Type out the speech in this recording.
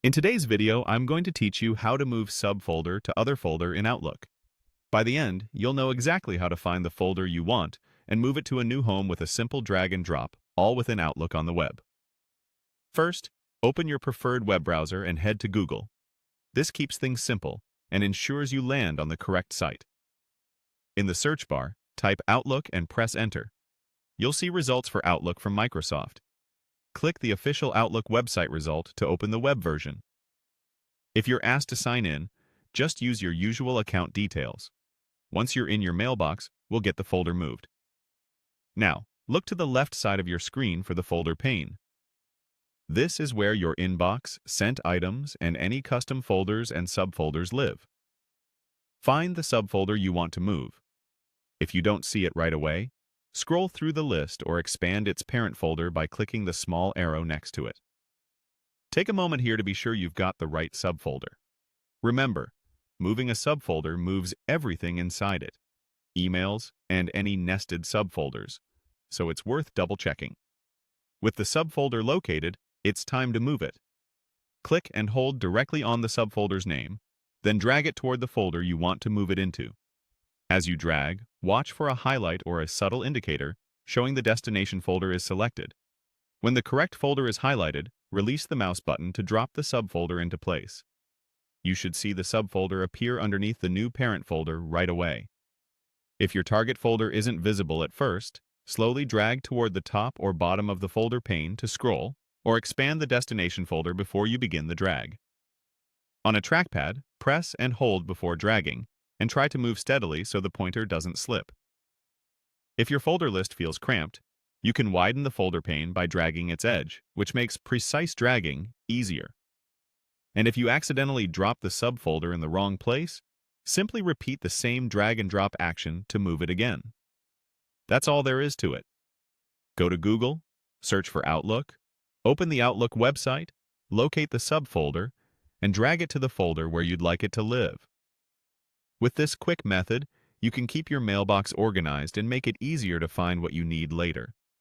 In today's video, I'm going to teach you how to move subfolder to other folder in Outlook. By the end, you'll know exactly how to find the folder you want and move it to a new home with a simple drag and drop, all within Outlook on the web. First, open your preferred web browser and head to Google. This keeps things simple and ensures you land on the correct site. In the search bar, type Outlook and press Enter. You'll see results for Outlook from Microsoft. Click the official Outlook website result to open the web version. If you're asked to sign in, just use your usual account details. Once you're in your mailbox, we'll get the folder moved. Now, look to the left side of your screen for the folder pane. This is where your inbox, sent items, and any custom folders and subfolders live. Find the subfolder you want to move. If you don't see it right away, scroll through the list or expand its parent folder by clicking the small arrow next to it. Take a moment here to be sure you've got the right subfolder. Remember, moving a subfolder moves everything inside it, emails and any nested subfolders, so it's worth double-checking. With the subfolder located, it's time to move it. Click and hold directly on the subfolder's name, then drag it toward the folder you want to move it into. As you drag, watch for a highlight or a subtle indicator showing the destination folder is selected. When the correct folder is highlighted, release the mouse button to drop the subfolder into place. You should see the subfolder appear underneath the new parent folder right away. If your target folder isn't visible at first, slowly drag toward the top or bottom of the folder pane to scroll, or expand the destination folder before you begin the drag. On a trackpad, press and hold before dragging, and try to move steadily so the pointer doesn't slip. If your folder list feels cramped, you can widen the folder pane by dragging its edge, which makes precise dragging easier. And if you accidentally drop the subfolder in the wrong place, simply repeat the same drag and drop action to move it again. That's all there is to it. Go to Google, search for Outlook, open the Outlook website, locate the subfolder, and drag it to the folder where you'd like it to live. With this quick method, you can keep your mailbox organized and make it easier to find what you need later.